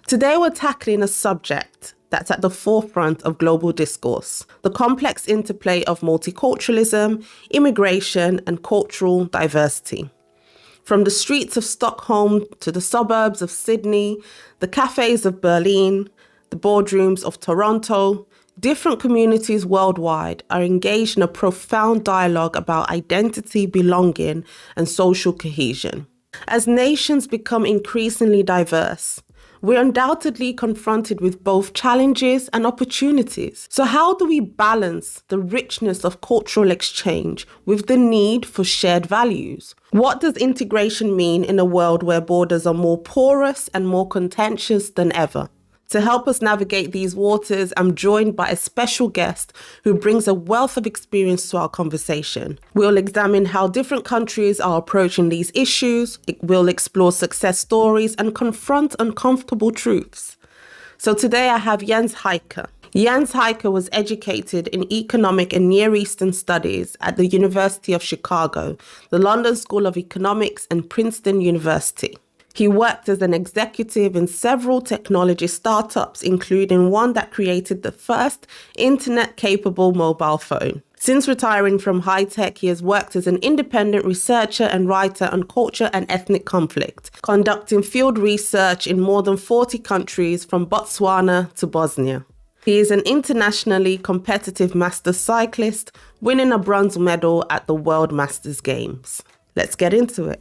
Today we're tackling a subject that's at the forefront of global discourse: the complex interplay of multiculturalism, immigration, and cultural diversity. From the streets of Stockholm to the suburbs of Sydney, the cafes of Berlin, the boardrooms of Toronto, different communities worldwide are engaged in a profound dialogue about identity, belonging, and social cohesion. As nations become increasingly diverse, we're undoubtedly confronted with both challenges and opportunities. So how do we balance the richness of cultural exchange with the need for shared values? What does integration mean in a world where borders are more porous and more contentious than ever? To help us navigate these waters, I'm joined by a special guest who brings a wealth of experience to our conversation. We'll examine how different countries are approaching these issues. We'll explore success stories and confront uncomfortable truths. So today I have Jens Heycke. Jens Heycke was educated in economic and Near Eastern studies at the University of Chicago, the London School of Economics, and Princeton University. He worked as an executive in several technology startups, including one that created the first internet-capable mobile phone. Since retiring from high tech, he has worked as an independent researcher and writer on culture and ethnic conflict, conducting field research in more than 40 countries from Botswana to Bosnia. He is an internationally competitive master cyclist, winning a bronze medal at the World Masters Games. Let's get into it.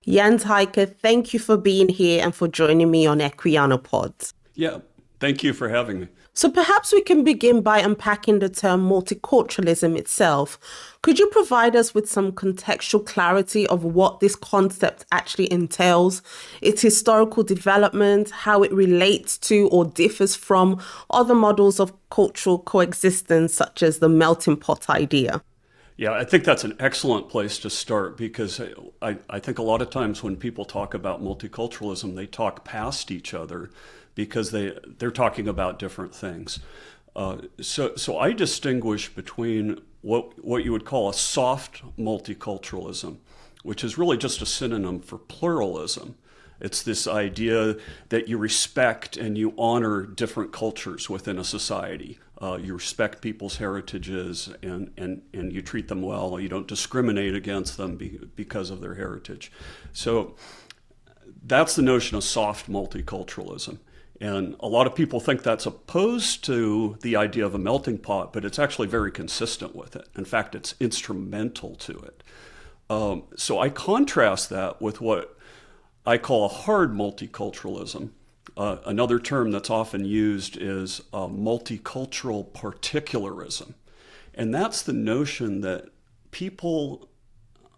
Jens Heycke, thank you for being here and for joining me on EquianoPod. Yeah, thank you for having me. So perhaps we can begin by unpacking the term multiculturalism itself. Could you provide us with some contextual clarity of what this concept actually entails, its historical development, how it relates to or differs from other models of cultural coexistence, such as the melting pot idea? Yeah, I think that's an excellent place to start, because I think a lot of times when people talk about multiculturalism, they talk past each other because they're talking about different things. So I distinguish between what you would call a soft multiculturalism, which is really just a synonym for pluralism. It's this idea that you respect and you honor different cultures within a society. You respect people's heritages and you treat them well. You don't discriminate against them because of their heritage. So that's the notion of soft multiculturalism. And a lot of people think that's opposed to the idea of a melting pot, but it's actually very consistent with it. In fact, it's instrumental to it. So I contrast that with what I call a hard multiculturalism. Another term that's often used is multicultural particularism. And that's the notion that people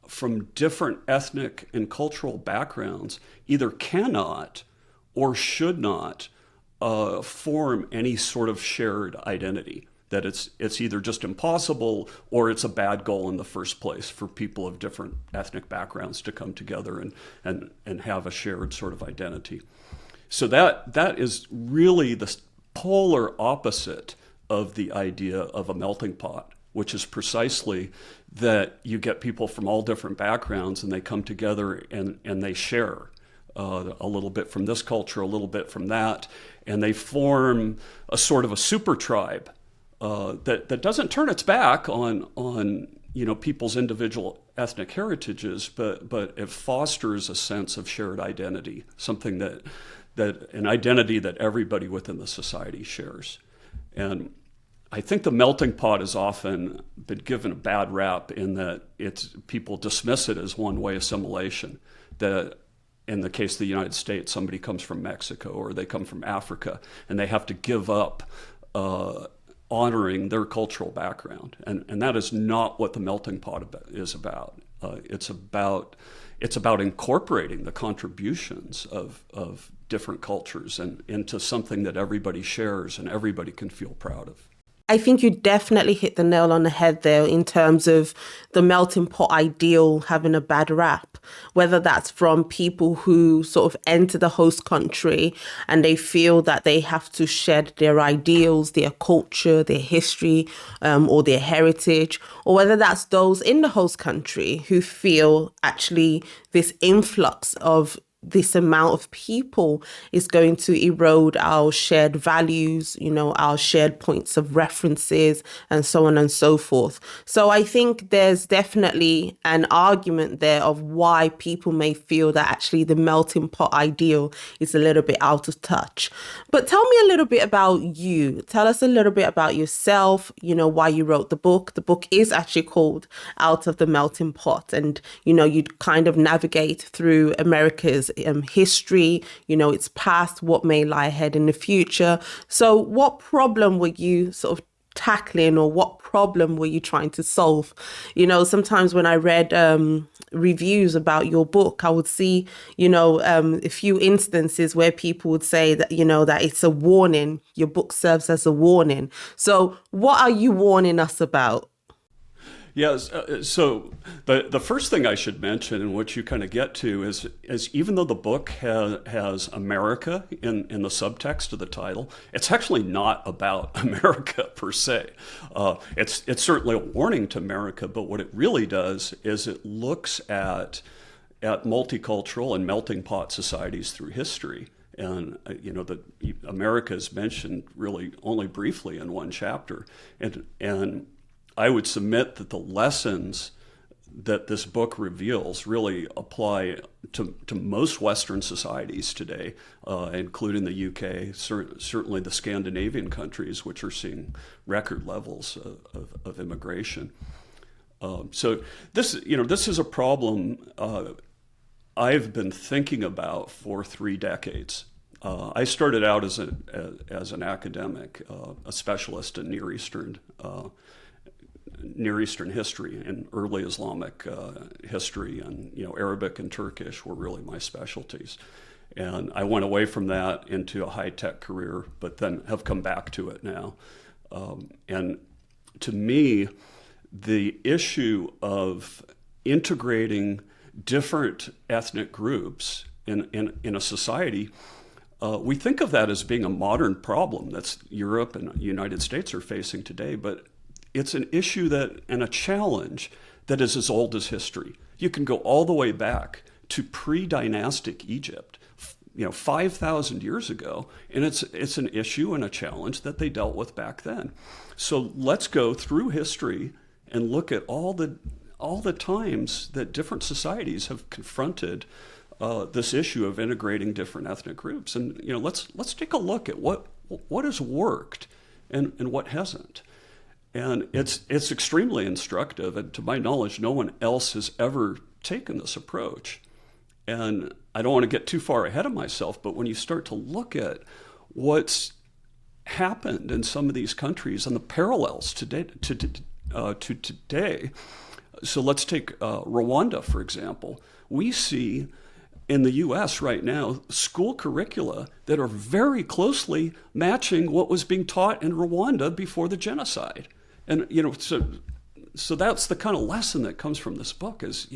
from different ethnic and cultural backgrounds either cannot or should not form any sort of shared identity. That it's either just impossible or it's a bad goal in the first place for people of different ethnic backgrounds to come together and have a shared sort of identity. So that is really the polar opposite of the idea of a melting pot, which is precisely that you get people from all different backgrounds and they come together and they share a little bit from this culture, a little bit from that, and they form a sort of a supertribe that doesn't turn its back on people's individual ethnic heritages, but it fosters a sense of shared identity, something that an identity that everybody within the society shares. And I think the melting pot has often been given a bad rap in that people dismiss it as one-way assimilation. That in the case of the United States, somebody comes from Mexico or they come from Africa and they have to give up honoring their cultural background. And that is not what the melting pot is about. It's about incorporating the contributions of different cultures and into something that everybody shares and everybody can feel proud of. I think you definitely hit the nail on the head there in terms of the melting pot ideal having a bad rap, whether that's from people who sort of enter the host country and they feel that they have to shed their ideals, their culture, their history, or their heritage, or whether that's those in the host country who feel actually this influx of this amount of people is going to erode our shared values, our shared points of references, and so on and so forth. So I think there's definitely an argument there of why people may feel that actually the melting pot ideal is a little bit out of touch. But tell me a little bit about you. Tell us a little bit about yourself, why you wrote the book. The book is actually called Out of the Melting Pot. And, you kind of navigate through America's history, its past, what may lie ahead in the future. So what problem were you sort of tackling, or what problem were you trying to solve? Sometimes when I read reviews about your book, I would see, a few instances where people would say that, that it's a warning. Your book serves as a warning. So what are you warning us about? Yes. So the first thing I should mention, and what you kind of get to, is even though the book has America in the subtext of the title, it's actually not about America per se. It's certainly a warning to America, but what it really does is it looks at multicultural and melting pot societies through history. And, America is mentioned really only briefly in one chapter. And I would submit that the lessons that this book reveals really apply to most Western societies today, including the UK, certainly the Scandinavian countries, which are seeing record levels of immigration. So this is a problem I've been thinking about for 3 decades. I started out as an academic, a specialist in Near Eastern history and early Islamic history, and Arabic and Turkish were really my specialties. And I went away from that into a high-tech career, but then have come back to it now. And to me, the issue of integrating different ethnic groups in a society, we think of that as being a modern problem that's Europe and the United States are facing today, but it's an issue and a challenge that is as old as history. You can go all the way back to pre-dynastic Egypt, 5,000 years ago, and it's an issue and a challenge that they dealt with back then. So let's go through history and look at all the times that different societies have confronted this issue of integrating different ethnic groups, and let's take a look at what has worked and what hasn't. And it's extremely instructive, and to my knowledge, no one else has ever taken this approach. And I don't want to get too far ahead of myself, but when you start to look at what's happened in some of these countries and the parallels to today, so let's take Rwanda, for example. We see in the U.S. right now school curricula that are very closely matching what was being taught in Rwanda before the genocide. And, so that's the kind of lesson that comes from this book is,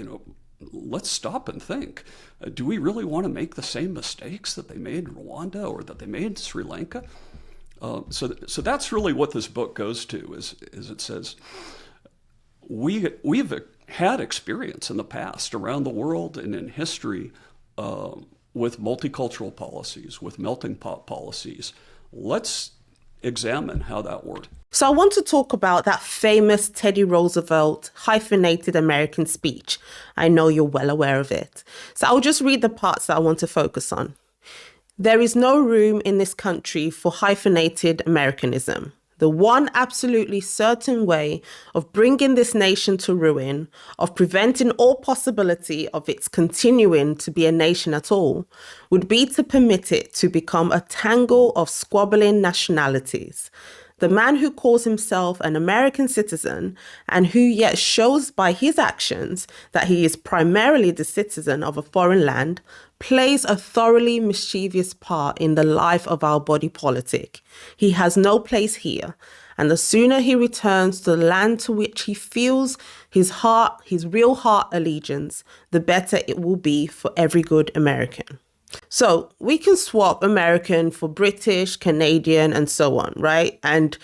let's stop and think. Do we really want to make the same mistakes that they made in Rwanda or that they made in Sri Lanka? So that's really what this book goes to, is it says, we've had experience in the past around the world and in history with multicultural policies, with melting pot policies. Let's examine how that worked. So I want to talk about that famous Teddy Roosevelt hyphenated American speech. I know you're well aware of it. So I'll just read the parts that I want to focus on. There is no room in this country for hyphenated Americanism. The one absolutely certain way of bringing this nation to ruin, of preventing all possibility of its continuing to be a nation at all, would be to permit it to become a tangle of squabbling nationalities. The man who calls himself an American citizen and who yet shows by his actions that he is primarily the citizen of a foreign land plays a thoroughly mischievous part in the life of our body politic. He has no place here, And the sooner he returns to the land to which he feels his real heart allegiance, the better it will be for every good American. So we can swap American for British, Canadian, and so on, right? And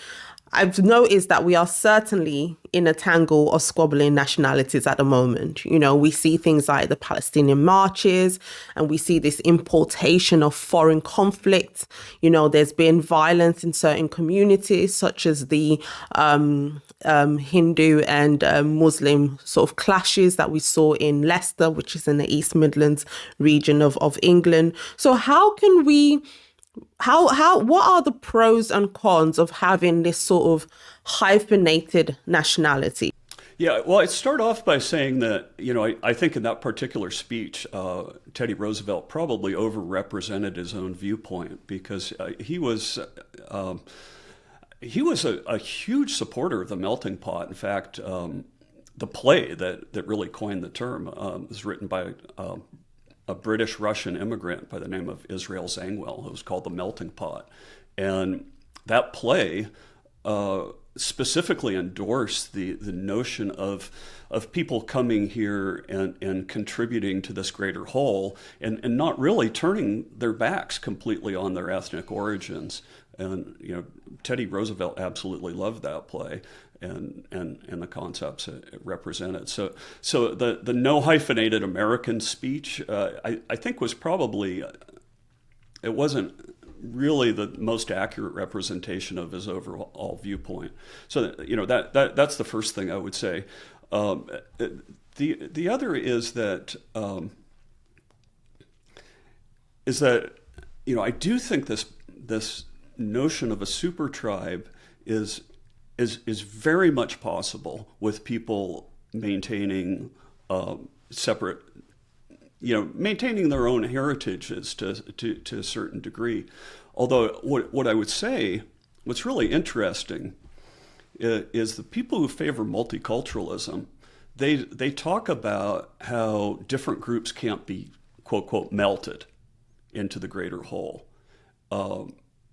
I've noticed that we are certainly in a tangle of squabbling nationalities at the moment. You know, we see things like the Palestinian marches, and we see this importation of foreign conflicts. You know, there's been violence in certain communities, such as the Hindu and Muslim sort of clashes that we saw in Leicester, which is in the East Midlands region of England. So how can we... what are the pros and cons of having this sort of hyphenated nationality? Yeah, well, I'd start off by saying that, you know, I think in that particular speech, Teddy Roosevelt probably overrepresented his own viewpoint, because he was a huge supporter of the melting pot. In fact, the play that really coined the term was written by a British-Russian immigrant by the name of Israel Zangwill. It was called The Melting Pot. And that play specifically endorsed the notion of people coming here and contributing to this greater whole, and not really turning their backs completely on their ethnic origins. And, you know, Teddy Roosevelt absolutely loved that play and the concepts it represented. So the no hyphenated American speech, I think was probably, it wasn't really the most accurate representation of his overall viewpoint. So, you know, that's the first thing I would say. The other is that, you know, I do think this notion of a super tribe is very much possible with people maintaining separate, you know, maintaining their own heritages to a certain degree. Although what I would say, what's really interesting is the people who favor multiculturalism, they talk about how different groups can't be, quote, quote, melted into the greater whole.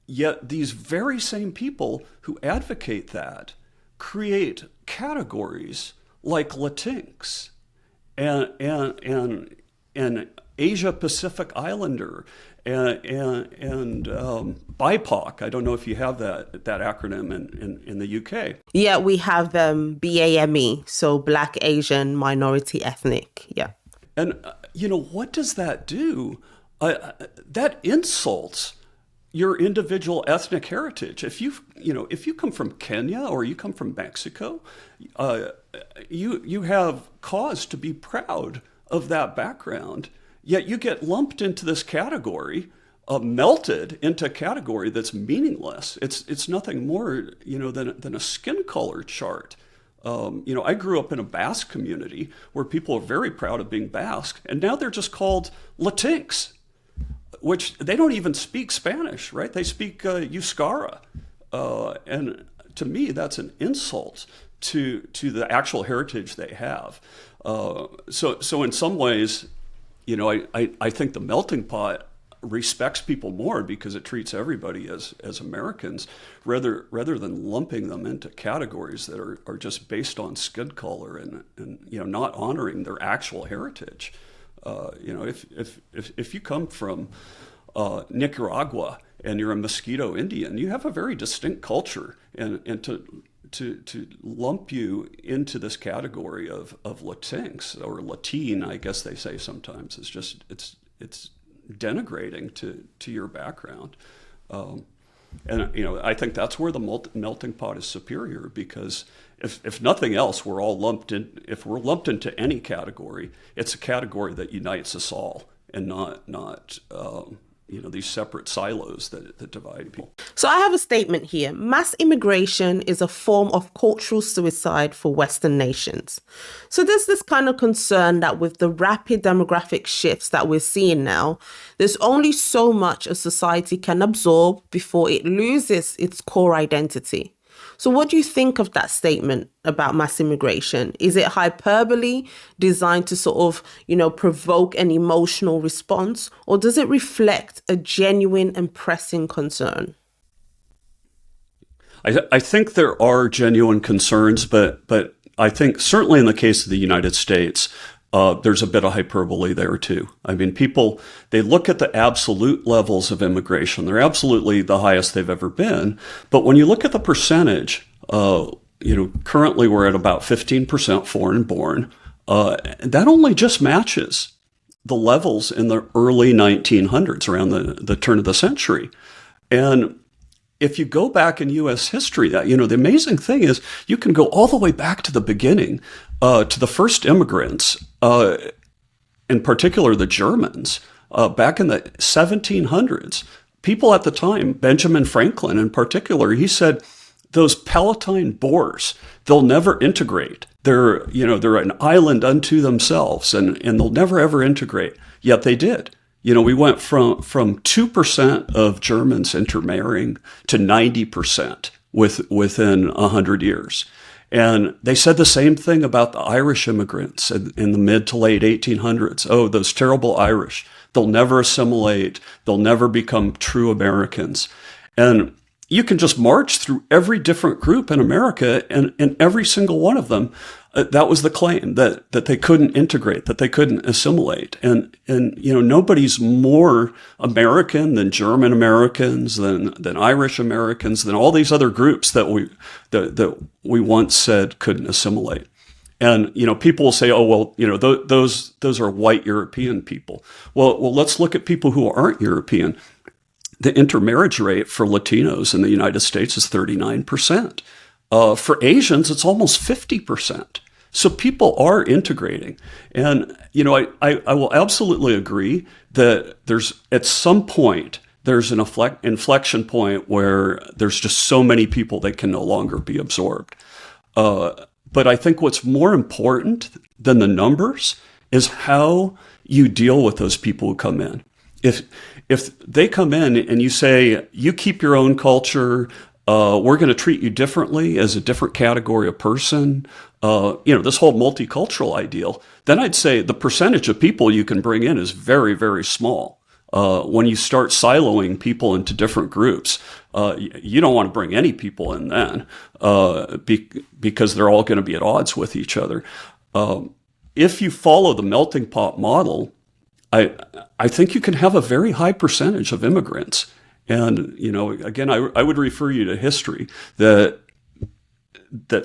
Yet these very same people who advocate that create categories like Latinx and Asia Pacific Islander and BIPOC. I don't know if you have that acronym in the UK. Yeah, we have BAME, so Black, Asian, Minority, Ethnic. Yeah. And, you know, what does that do? That insults your individual ethnic heritage. If you come from Kenya or you come from Mexico, you have cause to be proud of that background. Yet you get lumped into this category, melted into a category that's meaningless. It's nothing more, you know, than a skin color chart. You know, I grew up in a Basque community where people are very proud of being Basque, and now they're just called Latinx, which they don't even speak Spanish, right? They speak Euskara. And to me, that's an insult to the actual heritage they have. So in some ways, you know, I think the melting pot respects people more because it treats everybody as Americans rather than lumping them into categories that are just based on skin color and you know, not honoring their actual heritage. You know, if you come from Nicaragua and you're a Mosquito Indian, you have a very distinct culture, and to lump you into this category of Latinx or Latin, I guess they say sometimes, is just it's denigrating to your background. And you know, I think that's where the melting pot is superior, because if nothing else, we're all lumped in. If we're lumped into any category, it's a category that unites us all, and not you know, these separate silos that divide people. So I have a statement here. Mass immigration is a form of cultural suicide for Western nations. So there's this kind of concern that with the rapid demographic shifts that we're seeing now, there's only so much a society can absorb before it loses its core identity. So what do you think of that statement about mass immigration? Is it hyperbole designed to sort of, you know, provoke an emotional response, or does it reflect a genuine and pressing concern? I think there are genuine concerns, but I think certainly in the case of the United States, there's a bit of hyperbole there too. I mean, people, they look at the absolute levels of immigration. They're absolutely the highest they've ever been. But when you look at the percentage, currently we're at about 15% foreign born. That only just matches the levels in the early 1900s, around the turn of the century. And if you go back in U.S. history, that, the amazing thing is you can go all the way back to the beginning, to the first immigrants, in particular the Germans, back in the 1700s. People at the time, Benjamin Franklin in particular, he said, those Palatine Boers, they'll never integrate. They're an island unto themselves, and they'll never ever integrate. Yet they did. We went from 2% of Germans intermarrying to 90% within 100 years. And they said the same thing about the Irish immigrants in the mid to late 1800s. Oh, those terrible Irish. They'll never assimilate. They'll never become true Americans. And you can just march through every different group in America, and in every single one of them, that was the claim, that they couldn't integrate, that they couldn't assimilate. And nobody's more American than German Americans, than Irish Americans, than all these other groups that we once said couldn't assimilate. And people will say, oh well, those are white European people. Well, let's look at people who aren't European. The intermarriage rate for Latinos in the United States is 39%. For Asians, it's almost 50%. So people are integrating. And, I will absolutely agree that at some point, there's an inflection point where there's just so many people that can no longer be absorbed. But I think what's more important than the numbers is how you deal with those people who come in. If they come in and you say, you keep your own culture, we're going to treat you differently as a different category of person, this whole multicultural ideal, then I'd say the percentage of people you can bring in is very, very small. When you start siloing people into different groups, you don't want to bring any people in then, because they're all going to be at odds with each other. If you follow the melting pot model, I think you can have a very high percentage of immigrants. And, again, I would refer you to history, that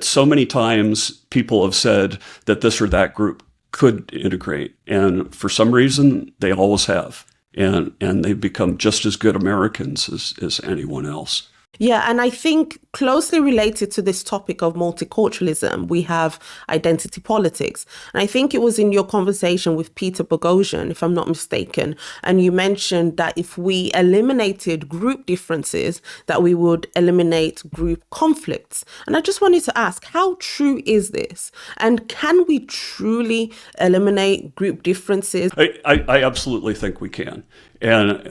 so many times people have said that this or that group could integrate. And for some reason, they always have. And they've become just as good Americans as anyone else. Yeah, and I think closely related to this topic of multiculturalism, we have identity politics. And I think it was in your conversation with Peter Boghossian, if I'm not mistaken, and you mentioned that if we eliminated group differences, that we would eliminate group conflicts. And I just wanted to ask, how true is this? And can we truly eliminate group differences? I absolutely think we can. And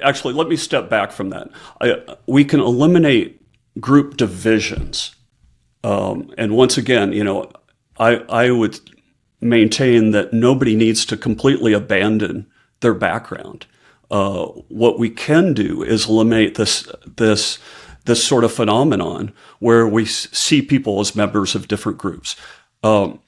actually, let me step back from that. We can eliminate group divisions. And once again, I would maintain that nobody needs to completely abandon their background. What we can do is eliminate this sort of phenomenon where we see people as members of different groups. So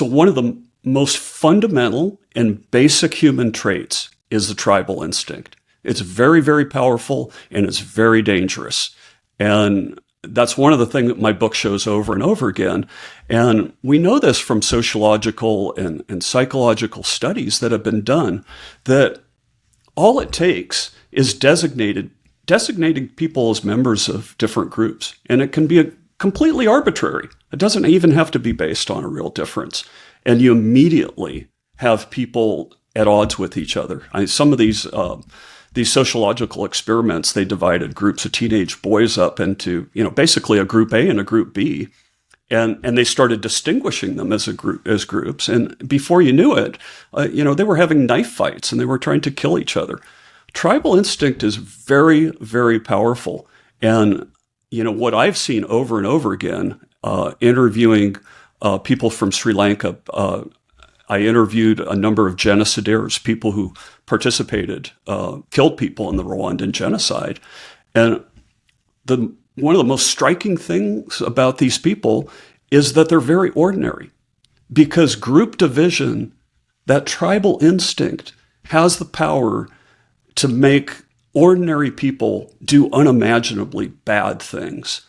one of the most fundamental and basic human traits is the tribal instinct. It's very, very powerful, and it's very dangerous. And that's one of the things that my book shows over and over again. And we know this from sociological and psychological studies that have been done, that all it takes is designating people as members of different groups. And it can be completely arbitrary. It doesn't even have to be based on a real difference. And you immediately have people at odds with each other. Some of these sociological experiments, they divided groups of teenage boys up into, basically a group A and a group B. And they started distinguishing them as groups. And before you knew it, they were having knife fights and they were trying to kill each other. Tribal instinct is very, very powerful. And, what I've seen over and over again, interviewing people from Sri Lanka, I interviewed a number of genocidaires, people who participated, killed people in the Rwandan genocide. And one of the most striking things about these people is that they're very ordinary, because group division, that tribal instinct, has the power to make ordinary people do unimaginably bad things.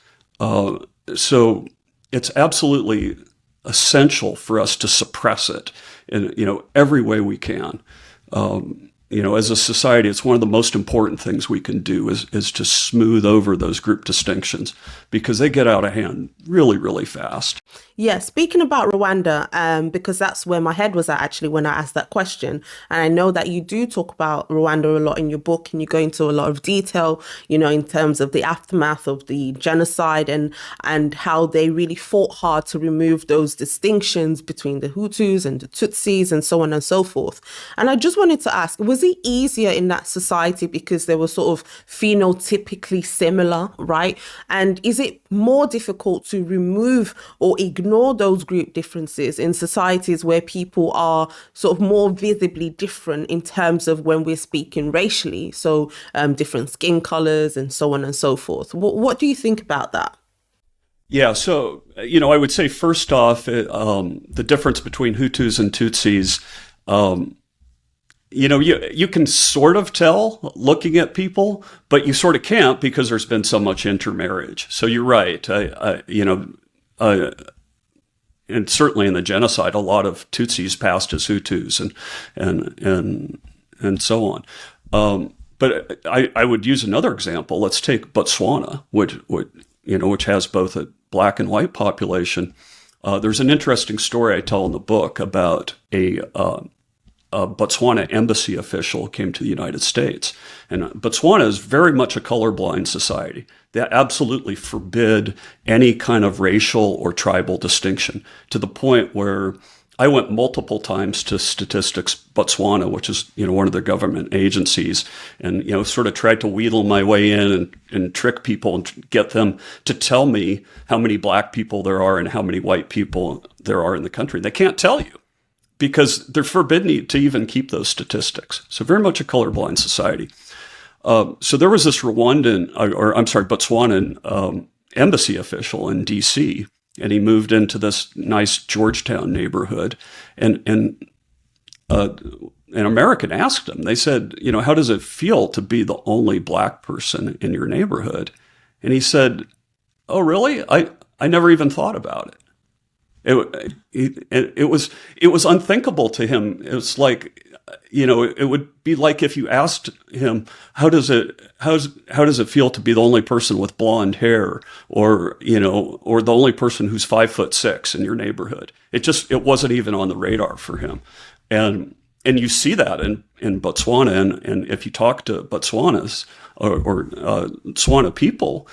So it's absolutely essential for us to suppress it in every way we can. As a society, it's one of the most important things we can do is to smooth over those group distinctions, because they get out of hand really, really fast. Yeah, speaking about Rwanda, because that's where my head was at actually when I asked that question. And I know that you do talk about Rwanda a lot in your book, and you go into a lot of detail, in terms of the aftermath of the genocide and how they really fought hard to remove those distinctions between the Hutus and the Tutsis and so on and so forth. And I just wanted to ask, was it easier in that society because they were sort of phenotypically similar, right? And is it more difficult to remove or ignore those group differences in societies where people are sort of more visibly different in terms of when we're speaking racially? So different skin colors and so on and so forth. What do you think about that? Yeah, so, I would say first off, the difference between Hutus and Tutsis, you can sort of tell looking at people, but you sort of can't because there's been so much intermarriage. So you're right. And certainly in the genocide, a lot of Tutsis passed as Hutus and so on. But I would use another example. Let's take Botswana, which has both a black and white population. There's an interesting story I tell in the book about a Botswana embassy official came to the United States. And Botswana is very much a colorblind society. They absolutely forbid any kind of racial or tribal distinction, to the point where I went multiple times to Statistics Botswana, which is, one of the government agencies, and, sort of tried to wheedle my way in and trick people and get them to tell me how many black people there are and how many white people there are in the country. They can't tell you, because they're forbidden to even keep those statistics. So very much a colorblind society. So there was this Botswanan embassy official in D.C., and he moved into this nice Georgetown neighborhood. And an American asked him, they said, how does it feel to be the only black person in your neighborhood? And he said, oh, really? I never even thought about it. It was unthinkable to him. It was like, it would be like if you asked him, how does it feel to be the only person with blonde hair, or the only person who's 5'6" in your neighborhood? It wasn't even on the radar for him. And you see that in Botswana, and if you talk to Botswanas or Tswana people,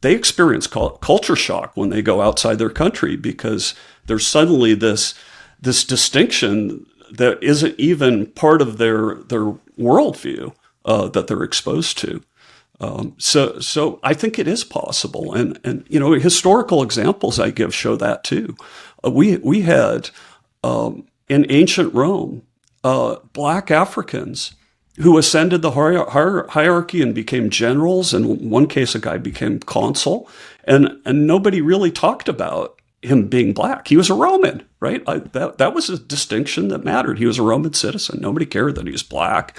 they experience culture shock when they go outside their country, because there's suddenly this distinction that isn't even part of their worldview that they're exposed to. So I think it is possible, and historical examples I give show that too. We had in ancient Rome black Africans who ascended the hierarchy and became generals. In one case, a guy became consul, and nobody really talked about him being black. He was a Roman, right? That was a distinction that mattered. He was a Roman citizen. Nobody cared that he was black.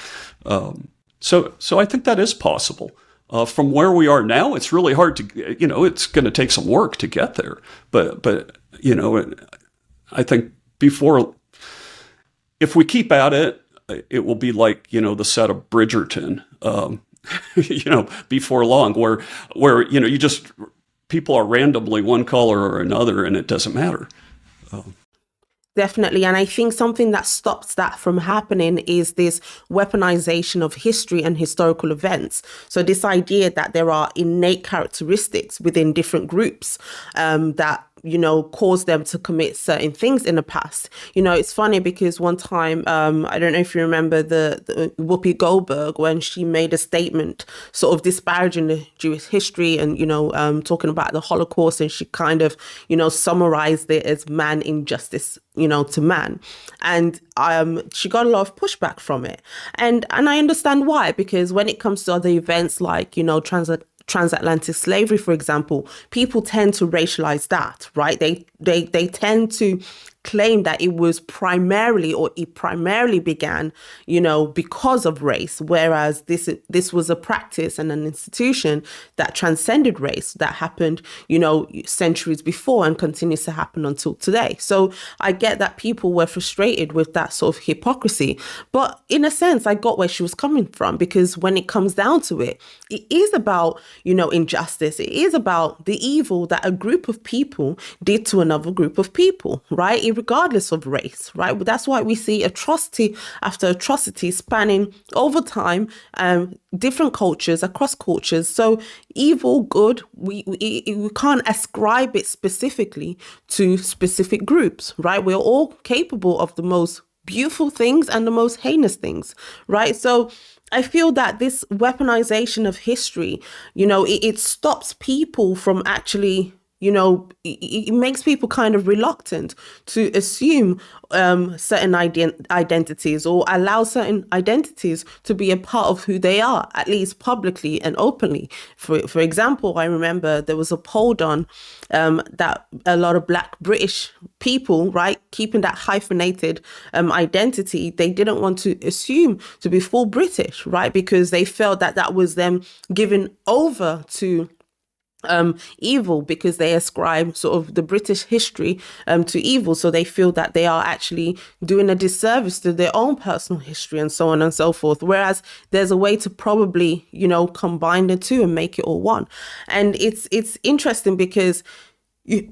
So I think that is possible. From where we are now, it's really hard to, it's going to take some work to get there. But I think if we keep at it, it will be like, the set of Bridgerton, before long, where people are randomly one color or another, and it doesn't matter. Definitely. And I think something that stops that from happening is this weaponization of history and historical events. So this idea that there are innate characteristics within different groups that cause them to commit certain things in the past. It's funny because one time, I don't know if you remember the Whoopi Goldberg, when she made a statement sort of disparaging the Jewish history and, talking about the Holocaust, and she kind of, summarized it as man injustice, to man. And she got a lot of pushback from it. And I understand why, because when it comes to other events like, transatlantic slavery, for example, people tend to racialize that, right? They tend to claim that it was primarily, or it primarily began, because of race, whereas this was a practice and an institution that transcended race, that happened, centuries before and continues to happen until today. So I get that people were frustrated with that sort of hypocrisy, but in a sense, I got where she was coming from, because when it comes down to it, it is about, injustice. It is about the evil that a group of people did to another group of people, right? Regardless of race, right? But that's why we see atrocity after atrocity spanning over time, different cultures, across cultures. So evil, good, we can't ascribe it specifically to specific groups, right? We're all capable of the most beautiful things and the most heinous things, right? So I feel that this weaponization of history, it stops people from actually, it makes people kind of reluctant to assume certain identities, or allow certain identities to be a part of who they are, at least publicly and openly. For example, I remember there was a poll done that a lot of Black British people, right, keeping that hyphenated identity, they didn't want to assume to be full British, right, because they felt that that was them giving over to evil, because they ascribe sort of the British history to evil. So they feel that they are actually doing a disservice to their own personal history, and so on and so forth. Whereas there's a way to probably, combine the two and make it all one. And it's interesting because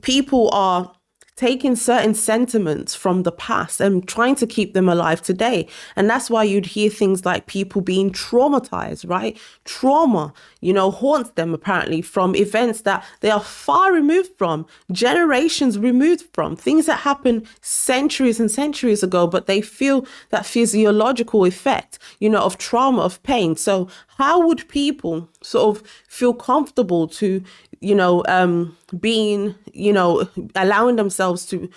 people are taking certain sentiments from the past and trying to keep them alive today. And that's why you'd hear things like people being traumatized, right? Trauma, haunts them apparently from events that they are far removed from, generations removed from, things that happened centuries and centuries ago, but they feel that physiological effect, of trauma, of pain. So how would people sort of feel comfortable to, being, allowing themselves to,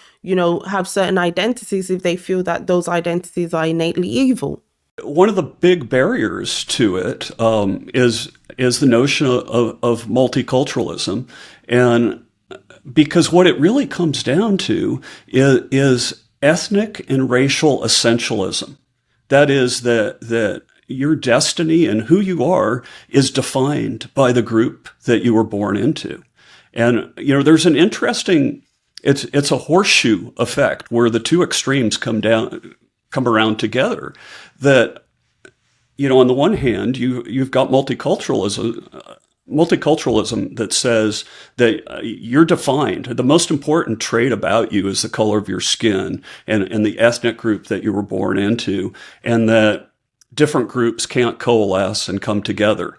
have certain identities if they feel that those identities are innately evil? One of the big barriers to it is the notion of multiculturalism. And because what it really comes down to is ethnic and racial essentialism. That is that your destiny and who you are is defined by the group that you were born into. And, there's an interesting, it's a horseshoe effect where the two extremes come around together. That, on the one hand, you've got multiculturalism that says that you're defined. The most important trait about you is the color of your skin and the ethnic group that you were born into, and that different groups can't coalesce and come together.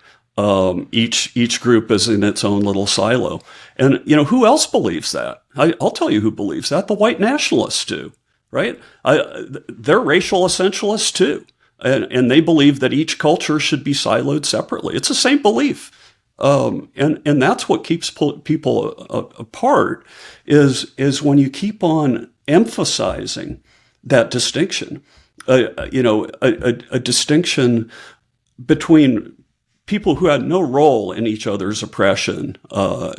Each group is in its own little silo. And, who else believes that? I'll tell you who believes that. The white nationalists do, right? They're racial essentialists too. And they believe that each culture should be siloed separately. It's the same belief. And that's what keeps people apart is when you keep on emphasizing that distinction. A distinction between people who had no role in each other's oppression, or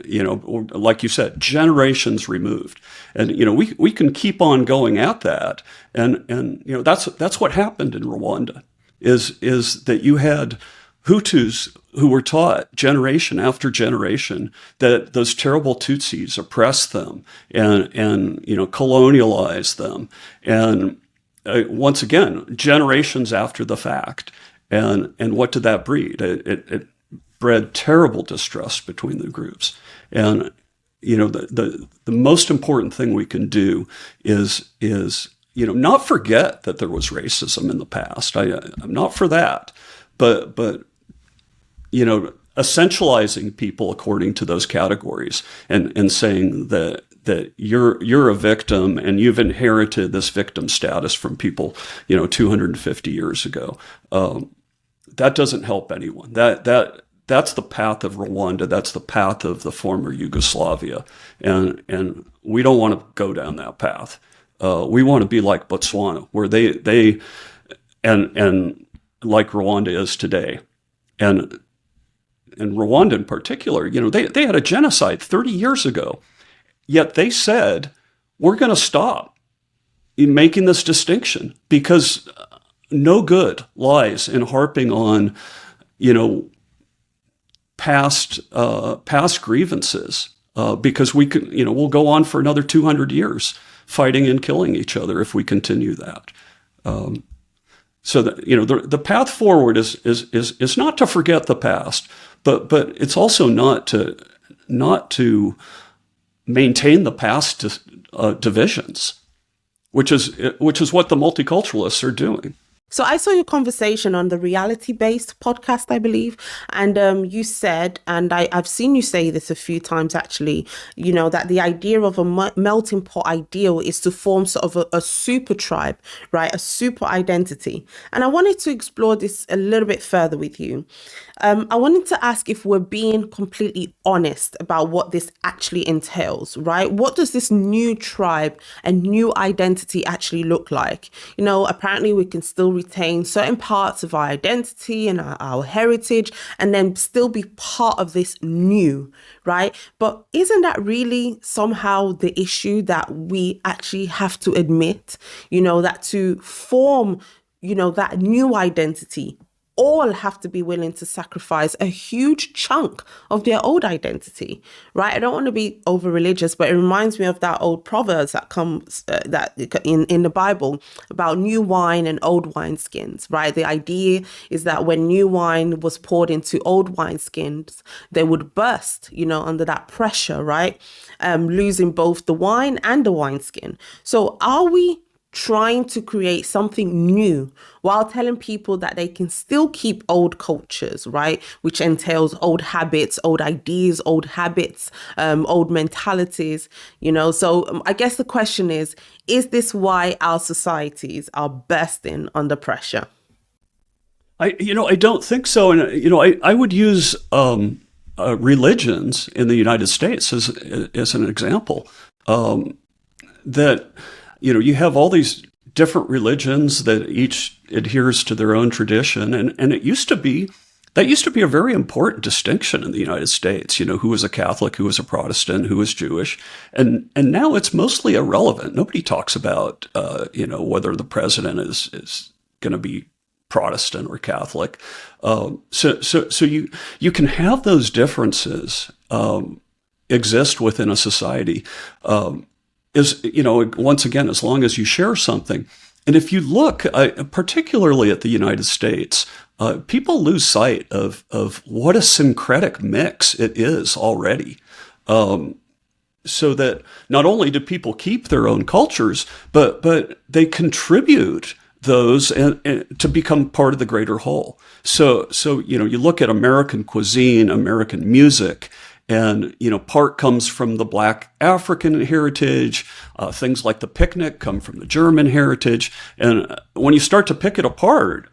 like you said, generations removed. And, we can keep on going at that. And that's what happened in Rwanda is that you had Hutus who were taught generation after generation that those terrible Tutsis oppressed them and colonialized them. And once again, generations after the fact. And what did that breed? It bred terrible distrust between the groups. And, the most important thing we can do is not forget that there was racism in the past. I'm not for that. But essentializing people according to those categories and saying that you're a victim and you've inherited this victim status from people, 250 years ago. That doesn't help anyone. That's the path of Rwanda. That's the path of the former Yugoslavia. And we don't want to go down that path. We want to be like Botswana, where they and like Rwanda is today. And and Rwanda in particular, they had a genocide 30 years ago, yet they said, we're going to stop in making this distinction because no good lies in harping on, past grievances, because we can, we'll go on for another 200 years fighting and killing each other if we continue that. So that, the path forward is not to forget the past, but it's also not to maintain the past divisions, which is what the multiculturalists are doing. So I saw your conversation on the reality-based podcast, I believe, and you said, and I've seen you say this a few times actually, that the idea of a melting pot ideal is to form sort of a super tribe, right? A super identity. And I wanted to explore this a little bit further with you. I wanted to ask if we're being completely honest about what this actually entails, right? What does this new tribe and new identity actually look like? Apparently we can still retain certain parts of our identity and our heritage and then still be part of this new, right? But isn't that really somehow the issue that we actually have to admit, that to form, that new identity, all have to be willing to sacrifice a huge chunk of their old identity, right? I don't want to be over religious, but it reminds me of that old proverb that comes that in the Bible about new wine and old wineskins, right? The idea is that when new wine was poured into old wineskins, they would burst, under that pressure, right? Losing both the wine and the wineskin. So are we trying to create something new while telling people that they can still keep old cultures, right? Which entails old habits, old ideas, old habits, old mentalities, So I guess the question is this why our societies are bursting under pressure? I don't think so. And, I would use religions in the United States as an example, that you have all these different religions that each adheres to their own tradition. And that used to be a very important distinction in the United States, who was a Catholic, who was a Protestant, who was Jewish. And now it's mostly irrelevant. Nobody talks about, whether the president is going to be Protestant or Catholic. So you can have those differences exist within a society. Once again, as long as you share something. And if you look particularly at the United States, people lose sight of what a syncretic mix it is already. So that not only do people keep their own cultures, but they contribute those and to become part of the greater whole. So you look at American cuisine, American music, and, part comes from the Black African heritage. Things like the picnic come from the German heritage. And when you start to pick it apart,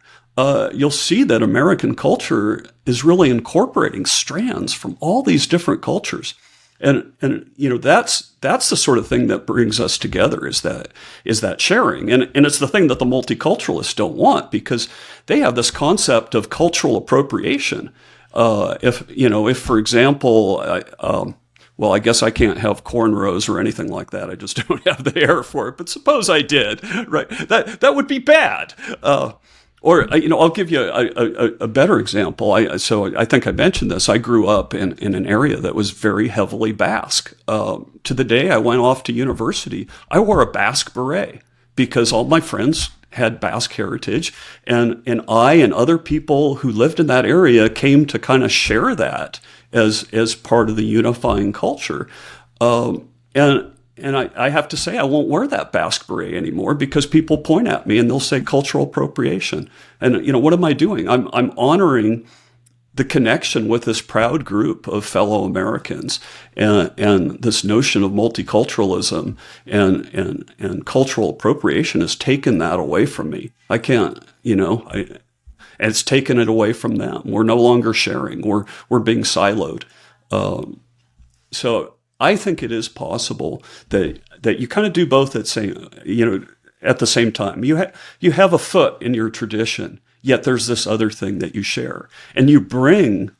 you'll see that American culture is really incorporating strands from all these different cultures. And that's the sort of thing that brings us together is that sharing. And it's the thing that the multiculturalists don't want, because they have this concept of cultural appropriation. If for example, I guess I can't have cornrows or anything like that. I just don't have the hair for it. But suppose I did, right? That would be bad. I'll give you a better example. I think I mentioned this. I grew up in an area that was very heavily Basque. To the day I went off to university, I wore a Basque beret because all my friends had Basque heritage, and I and other people who lived in that area came to kind of share that as part of the unifying culture. And I have to say, I won't wear that Basque beret anymore because people point at me and they'll say cultural appropriation. And what am I doing? I'm honoring the connection with this proud group of fellow Americans, and this notion of multiculturalism and cultural appropriation has taken that away from me. I can't, and it's taken it away from them. We're no longer sharing. We're being siloed. So I think it is possible that you kind of do both at the same time. You have a foot in your tradition, yet there's this other thing that you share, and you bring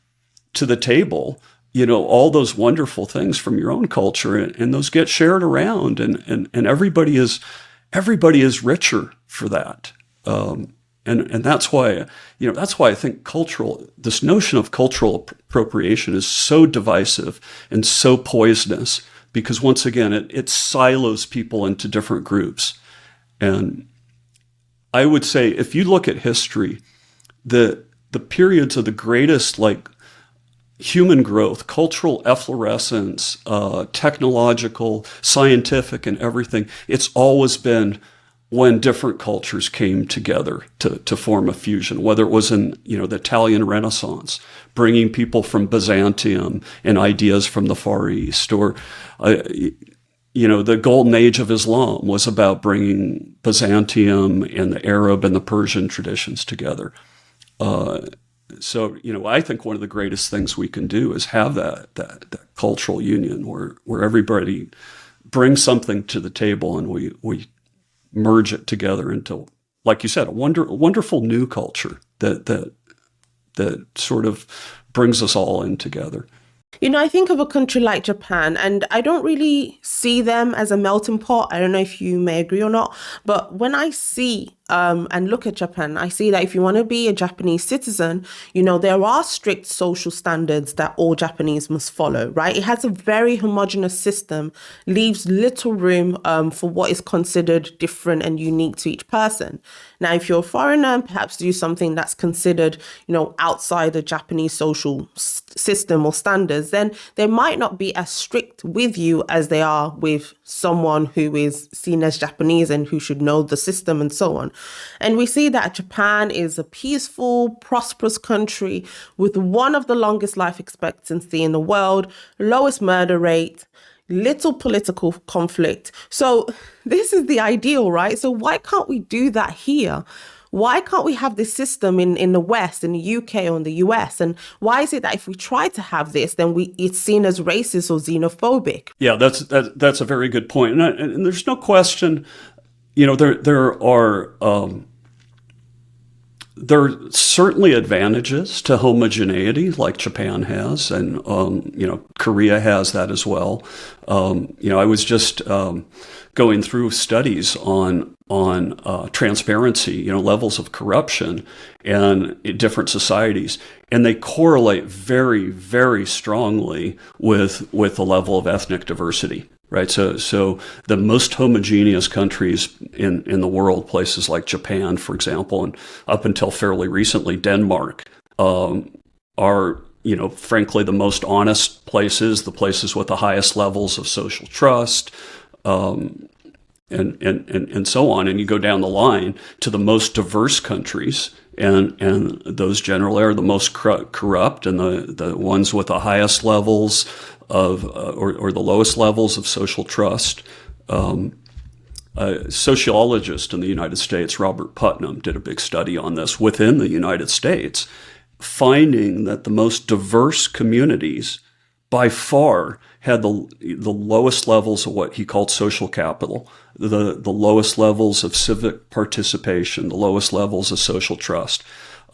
to the table, all those wonderful things from your own culture, and those get shared around, and everybody is richer for that. And that's why, I think this notion of cultural appropriation is so divisive and so poisonous, because once again, it silos people into different groups. And I would say, if you look at history, the periods of the greatest, human growth, cultural efflorescence, technological, scientific, and everything, it's always been when different cultures came together to form a fusion, whether it was in, the Italian Renaissance, bringing people from Byzantium and ideas from the Far East, or, the golden age of Islam was about bringing Byzantium and the Arab and the Persian traditions together. So, I think one of the greatest things we can do is have that cultural union where everybody brings something to the table, and we merge it together into, like you said, a wonderful new culture that sort of brings us all in together. I think of a country like Japan, and I don't really see them as a melting pot. I don't know if you may agree or not, but when I see and look at Japan, I see that if you want to be a Japanese citizen, there are strict social standards that all Japanese must follow, right? It has a very homogenous system, leaves little room for what is considered different and unique to each person. Now, if you're a foreigner and perhaps do something that's considered, outside the Japanese social system or standards, then they might not be as strict with you as they are with someone who is seen as Japanese and who should know the system and so on. And we see that Japan is a peaceful, prosperous country with one of the longest life expectancy in the world, lowest murder rate, little political conflict. So this is the ideal, right? So why can't we do that here? Why can't we have this system in the West, in the UK or in the US? And why is it that if we try to have this, then it's seen as racist or xenophobic? Yeah, that's a very good point. And there's no question, there are certainly advantages to homogeneity, like Japan has, and Korea has that as well. I was just going through studies on transparency, levels of corruption in different societies, and they correlate very, very strongly with the level of ethnic diversity. Right, so the most homogeneous countries in the world, places like Japan, for example, and up until fairly recently, Denmark, are frankly the most honest places, the places with the highest levels of social trust, and so on. And you go down the line to the most diverse countries, and those generally are the most corrupt and the ones with the highest levels of or the lowest levels of social trust. A sociologist in the United States, Robert Putnam, did a big study on this within the United States, finding that the most diverse communities by far had the lowest levels of what he called social capital, the lowest levels of civic participation, the lowest levels of social trust.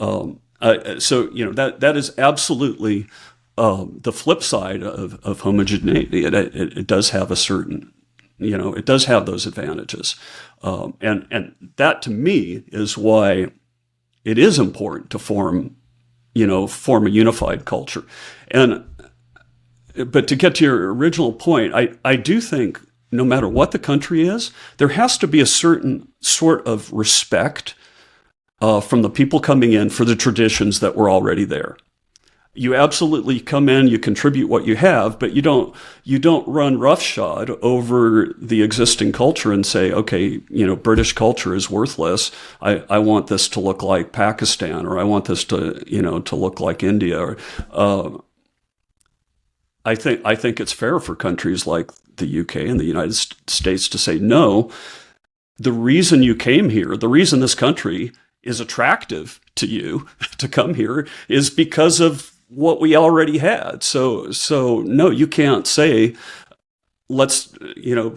So that is absolutely the flip side of homogeneity. It does have a certain, it does have those advantages. And that to me is why it is important to form a unified culture. But to get to your original point, I do think no matter what the country is, there has to be a certain sort of respect from the people coming in for the traditions that were already there. You absolutely come in, you contribute what you have, but you don't run roughshod over the existing culture and say, okay, British culture is worthless. I want this to look like Pakistan, or I want this to look like India. I think it's fair for countries like the UK and the United States to say, no, the reason you came here, the reason this country is attractive to you to come here is because of what we already had. So no, you can't say, let's,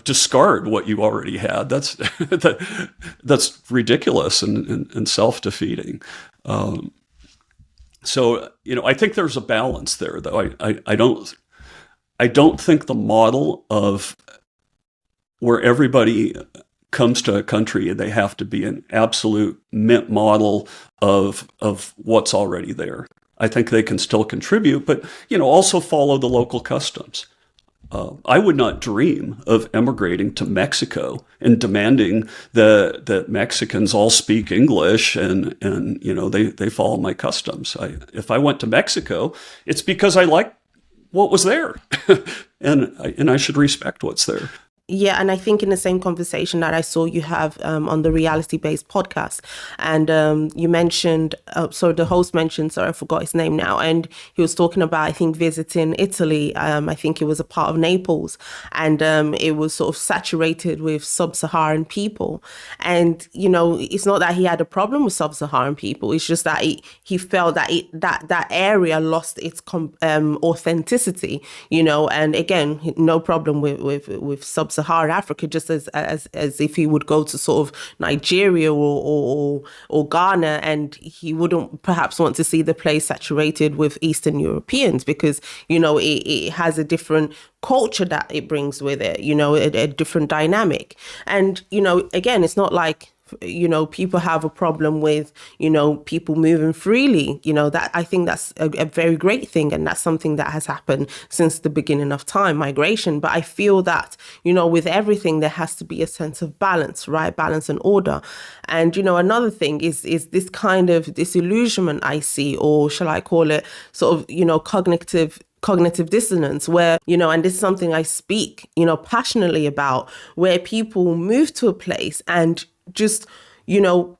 discard what you already had. That's ridiculous and self-defeating. So, I think there's a balance there, though. I don't think the model of where everybody comes to a country and they have to be an absolute mint model of what's already there. I think they can still contribute, but also follow the local customs. I would not dream of emigrating to Mexico and demanding that Mexicans all speak English and they follow my customs. If I went to Mexico, it's because I like what was there, and I should respect what's there. Yeah, and I think in the same conversation that I saw you have on the reality-based podcast, and you mentioned, the host mentioned, sorry, I forgot his name now, and he was talking about, I think, visiting Italy. I think it was a part of Naples, and it was sort of saturated with sub-Saharan people. And, it's not that he had a problem with sub-Saharan people, it's just that he felt that that area lost its authenticity, and again, no problem with sub-Saharan Africa, just as if he would go to sort of Nigeria or Ghana, and he wouldn't perhaps want to see the place saturated with Eastern Europeans, because it has a different culture that it brings with it, a different dynamic. And again, it's not like people have a problem with, people moving freely, that I think that's a very great thing. And that's something that has happened since the beginning of time, migration. But I feel that, with everything, there has to be a sense of balance, right? Balance and order. And, another thing is this kind of disillusionment I see, or shall I call it sort of, cognitive dissonance, where, and this is something I speak, passionately about, where people move to a place and just,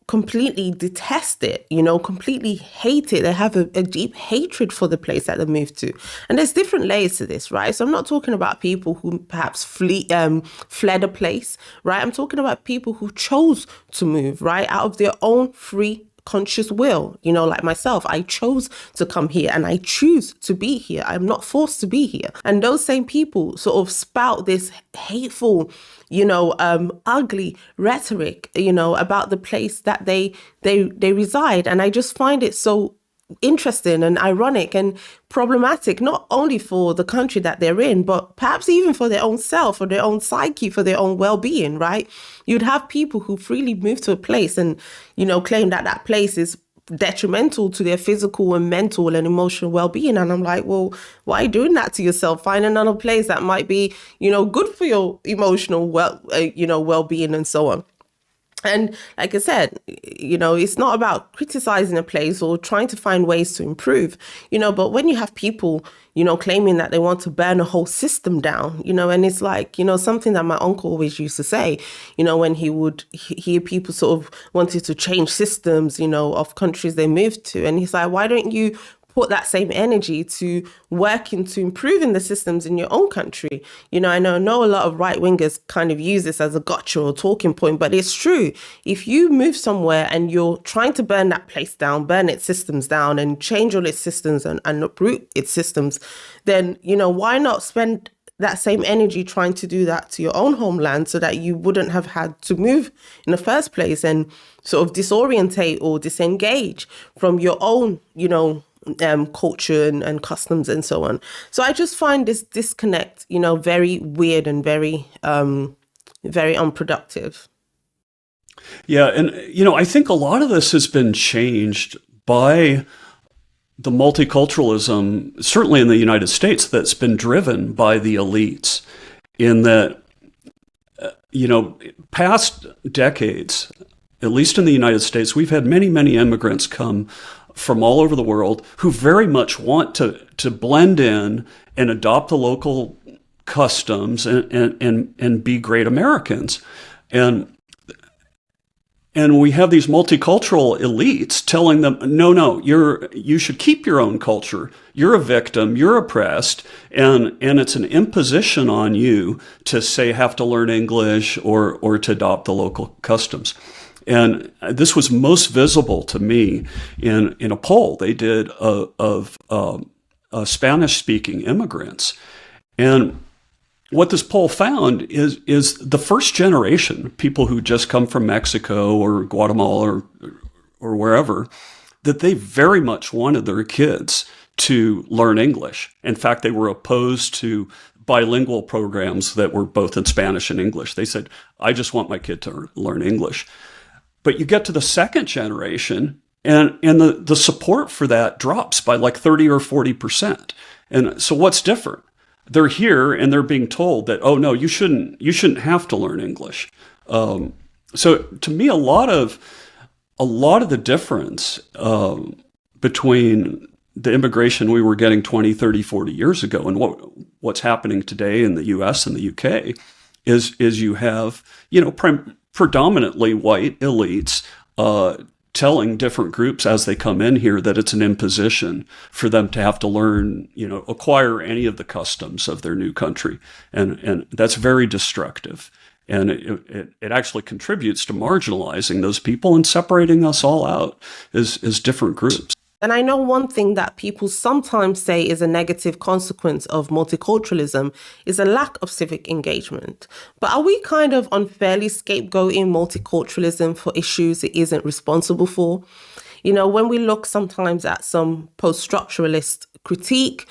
completely detest it, completely hate it. They have a deep hatred for the place that they moved to. And there's different layers to this, right? So I'm not talking about people who perhaps fled a place, right? I'm talking about people who chose to move, right? Out of their own free conscious will, like myself, I chose to come here and I choose to be here. I'm not forced to be here. And those same people sort of spout this hateful, ugly rhetoric, about the place that they reside. And I just find it so interesting and ironic and problematic, not only for the country that they're in, but perhaps even for their own self, for their own psyche, for their own well-being, right? You'd have people who freely move to a place and, claim that that place is detrimental to their physical and mental and emotional well-being. And I'm like, well, why are you doing that to yourself? Find another place that might be, good for your emotional well-being and so on. And like I said, it's not about criticizing a place or trying to find ways to improve, but when you have people, claiming that they want to burn a whole system down, and it's like, something that my uncle always used to say, when he would hear people sort of wanted to change systems, of countries they moved to. And he's like, why don't you put that same energy to working to improving the systems in your own country? I know a lot of right wingers kind of use this as a gotcha or talking point, but it's true. If you move somewhere and you're trying to burn that place down, burn its systems down and change all its systems and uproot its systems, then, why not spend that same energy trying to do that to your own homeland so that you wouldn't have had to move in the first place and sort of disorientate or disengage from your own, culture and customs and so on. So I just find this disconnect, very weird and very, very unproductive. Yeah. And, I think a lot of this has been changed by the multiculturalism, certainly in the United States, that's been driven by the elites, in that, past decades, at least in the United States, we've had many, many immigrants come from all over the world who very much want to blend in and adopt the local customs and be great Americans. And we have these multicultural elites telling them, no, you should keep your own culture. You're a victim, you're oppressed, and it's an imposition on you to say have to learn English or to adopt the local customs. And this was most visible to me in a poll they did of Spanish-speaking immigrants. And what this poll found is the first generation, people who just come from Mexico or Guatemala or wherever, that they very much wanted their kids to learn English. In fact, they were opposed to bilingual programs that were both in Spanish and English. They said, I just want my kid to learn English. But you get to the second generation, and the support for that drops by like 30 or 40%. And so what's different? They're here and they're being told that, oh no, you shouldn't have to learn English. So to me, a lot of the difference between the immigration we were getting 20, 30, 40 years ago and what's happening today in the US and the UK is you have, predominantly white elites telling different groups as they come in here that it's an imposition for them to have to learn, acquire any of the customs of their new country. And that's very destructive. And it actually contributes to marginalizing those people and separating us all out as different groups. And I know one thing that people sometimes say is a negative consequence of multiculturalism is a lack of civic engagement. But are we kind of unfairly scapegoating multiculturalism for issues it isn't responsible for? When we look sometimes at some post-structuralist critique,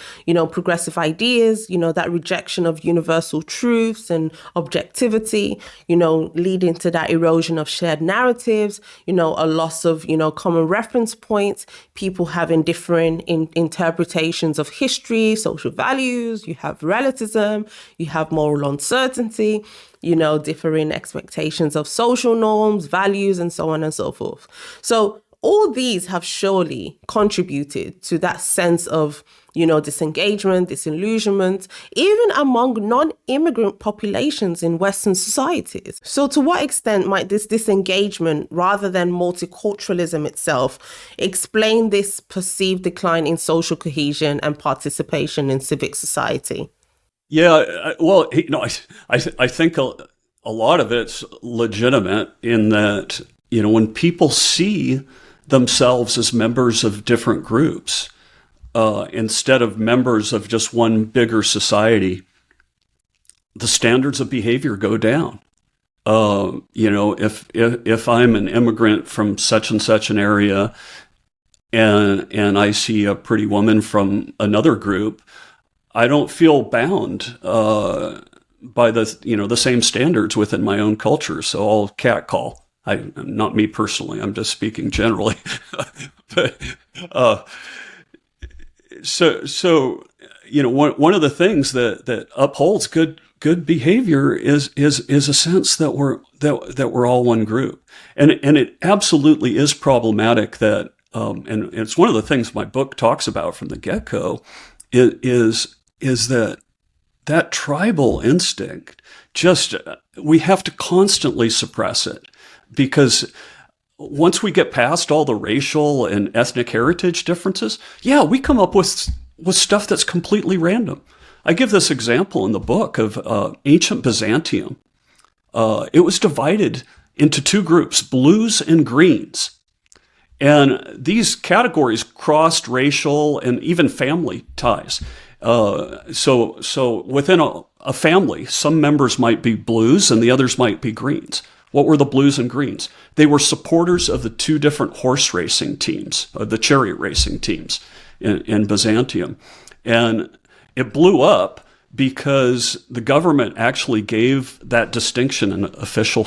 progressive ideas, that rejection of universal truths and objectivity, leading to that erosion of shared narratives, a loss of, common reference points, people having different interpretations of history, social values, you have relativism, you have moral uncertainty, differing expectations of social norms, values, and so on and so forth. So all these have surely contributed to that sense of, disengagement, disillusionment, even among non-immigrant populations in Western societies. So to what extent might this disengagement, rather than multiculturalism itself, explain this perceived decline in social cohesion and participation in civic society? Yeah, well, I think a lot of it's legitimate in that, when people see themselves as members of different groups instead of members of just one bigger society, the standards of behavior go down. If I'm an immigrant from such and such an area and I see a pretty woman from another group, I don't feel bound by the same standards within my own culture, so I'll catcall. Not me personally, I'm just speaking generally. But one of the things that upholds good behavior is a sense that we're all one group, and it absolutely is problematic that and it's one of the things my book talks about from the get-go is that tribal instinct. Just we have to constantly suppress it. Because once we get past all the racial and ethnic heritage differences, we come up with stuff that's completely random. I give this example in the book of ancient Byzantium. It was divided into two groups, blues and greens. And these categories crossed racial and even family ties. So within a family, some members might be blues and the others might be greens. What were the blues and greens? They were supporters of the two different horse racing teams, the chariot racing teams in Byzantium. And it blew up because the government actually gave that distinction an official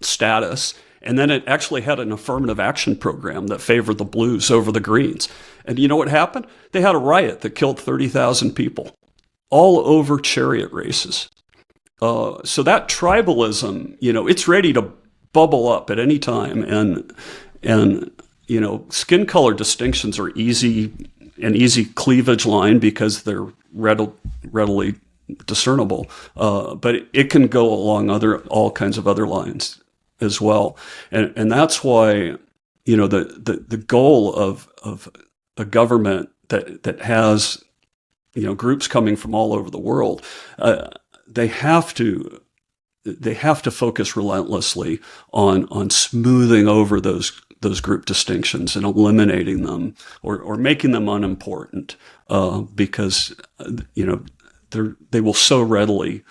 status. And then it actually had an affirmative action program that favored the blues over the greens. And you know what happened? They had a riot that killed 30,000 people, all over chariot races. So that tribalism, it's ready to bubble up at any time, and skin color distinctions are an easy cleavage line because they're readily discernible. But it can go along all kinds of other lines as well, and that's why the goal of a government that has groups coming from all over the world. They have to focus relentlessly on smoothing over those group distinctions and eliminating them or making them unimportant because they will so readily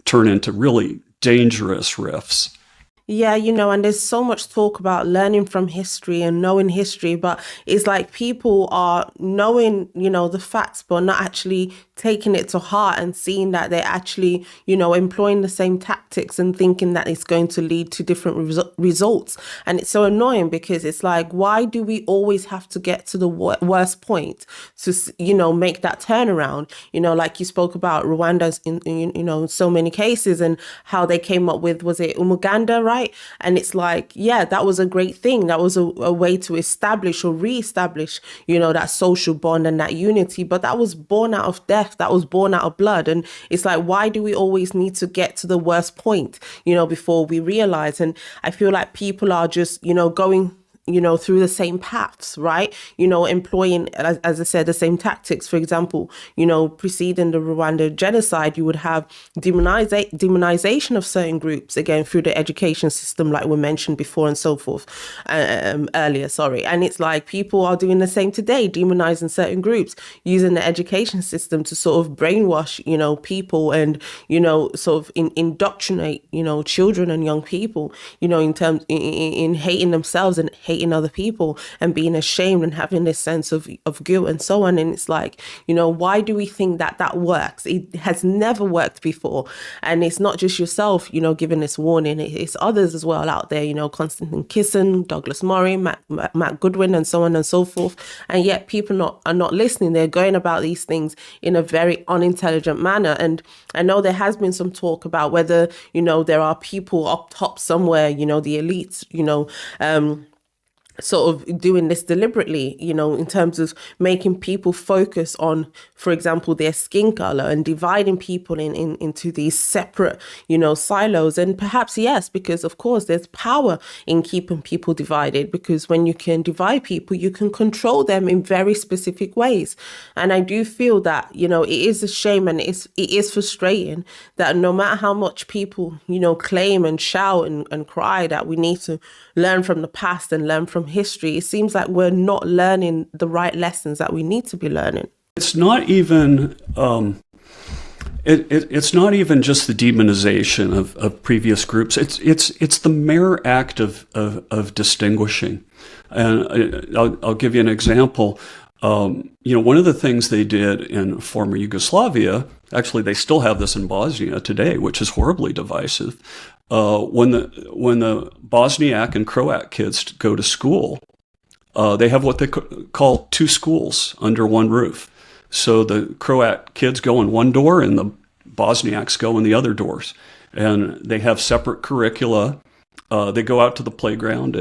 turn into really dangerous rifts. Yeah, and there's so much talk about learning from history and knowing history, but it's like people are knowing, the facts, but not actually taking it to heart and seeing that they're actually, employing the same tactics and thinking that it's going to lead to different results. And it's so annoying because it's like, why do we always have to get to the worst point to, make that turnaround? Like you spoke about Rwanda's in so many cases and how they came up with, was it Umuganda, right? And it's like, yeah, that was a great thing. That was a way to establish or re-establish, that social bond and that unity. But that was born out of death. That was born out of blood. And it's like, why do we always need to get to the worst point, before we realize? And I feel like people are just, going through the same paths, right? Employing, as I said, the same tactics. For example, preceding the Rwanda genocide, you would have demonization of certain groups, again, through the education system, like we mentioned before and so forth, earlier, sorry. And it's like people are doing the same today, demonizing certain groups, using the education system to sort of brainwash, people and, sort of indoctrinate, children and young people, in terms, in hating themselves and hating other people and being ashamed and having this sense of guilt and so on. And it's like, why do we think that works? It has never worked before. And it's not just yourself, giving this warning, it's others as well out there, Konstantin Kisin, Douglas Murray, Matt Goodwin, and so on and so forth. And yet people are not listening. They're going about these things in a very unintelligent manner. And I know there has been some talk about whether, there are people up top somewhere, the elites, sort of doing this deliberately, in terms of making people focus on, for example, their skin color and dividing people into these separate, silos. And perhaps, yes, because of course there's power in keeping people divided, because when you can divide people, you can control them in very specific ways. And I do feel that, it is a shame and it is frustrating that no matter how much people, claim and shout and cry that we need to learn from the past and learn from history, it seems like we're not learning the right lessons that we need to be learning. It's not even it's not even just the demonization of previous groups. It's the mere act of distinguishing. And I'll give you an example. One of the things they did in former Yugoslavia, actually they still have this in Bosnia today, which is horribly divisive. When the Bosniak and Croat kids go to school, they have what they call two schools under one roof. So the Croat kids go in one door and the Bosniaks go in the other doors. And they have separate curricula. They go out to the playground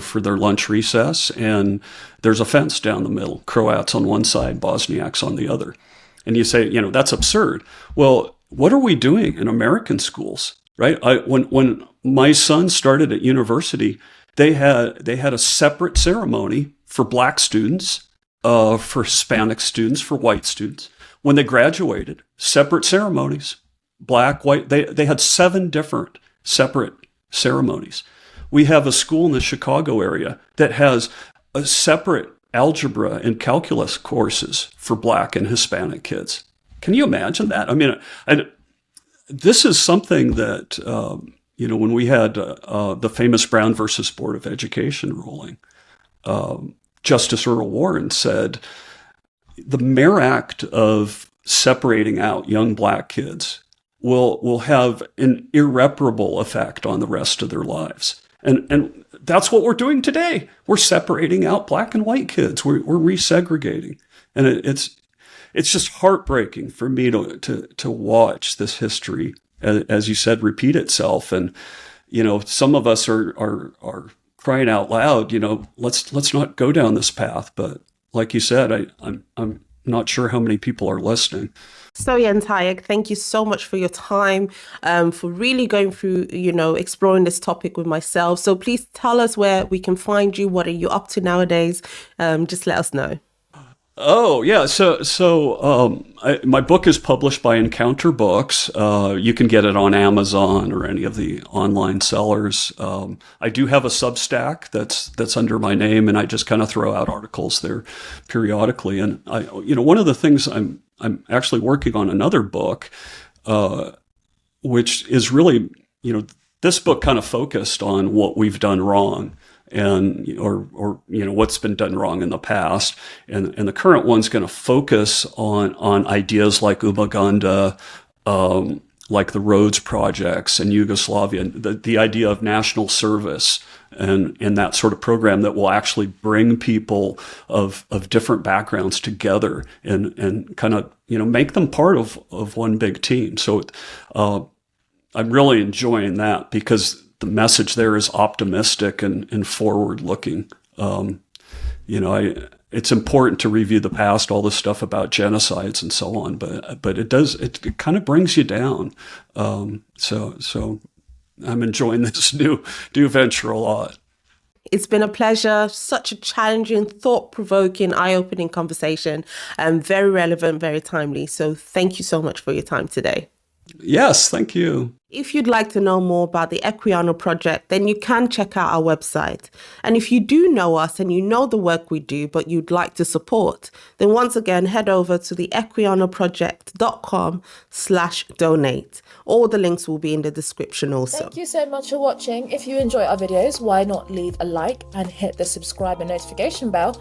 for their lunch recess, and there's a fence down the middle. Croats on one side, Bosniaks on the other. And you say, that's absurd. Well, what are we doing in American schools, right? When my son started at university, they had a separate ceremony for Black students, for Hispanic students, for white students. When they graduated, separate ceremonies, Black, white. They had 7 different separate ceremonies. We have a school in the Chicago area that has a separate algebra and calculus courses for Black and Hispanic kids. Can you imagine that? I mean, this is something that, when we had the famous Brown versus Board of Education ruling, Justice Earl Warren said, the mere act of separating out young Black kids will have an irreparable effect on the rest of their lives. And that's what we're doing today. We're separating out Black and white kids. We're resegregating. And it's just heartbreaking for me to watch this history, as you said, repeat itself. And, some of us are crying out loud, let's not go down this path. But like you said, I'm not sure how many people are listening. So Jens Heycke, thank you so much for your time, for really going through, exploring this topic with myself. So please tell us where we can find you. What are you up to nowadays? Just let us know. Oh, yeah. So my book is published by Encounter Books. You can get it on Amazon or any of the online sellers. I do have a Substack that's under my name, and I just kind of throw out articles there periodically. And one of the things I'm actually working on another book, which is really, this book kind of focused on what we've done wrong and or what's been done wrong in the past, and the current one's going to focus on ideas like Uganda, like the roads projects in Yugoslavia, the idea of national service and that sort of program that will actually bring people of different backgrounds together and kind of make them part of one big team. So I'm really enjoying that because the message there is optimistic and forward-looking. It's important to review the past, all the stuff about genocides and so on, but it kind of brings you down. So I'm enjoying this new venture a lot. It's been a pleasure. Such a challenging, thought-provoking, eye-opening conversation, and very relevant, very timely. So thank you so much for your time today. Yes, thank you. If you'd like to know more about the Equiano Project, then you can check out our website. And if you do know us and you know the work we do, but you'd like to support, then once again, head over to the EquianoProject.com/donate. All the links will be in the description also. Thank you so much for watching. If you enjoy our videos, why not leave a like and hit the subscribe and notification bell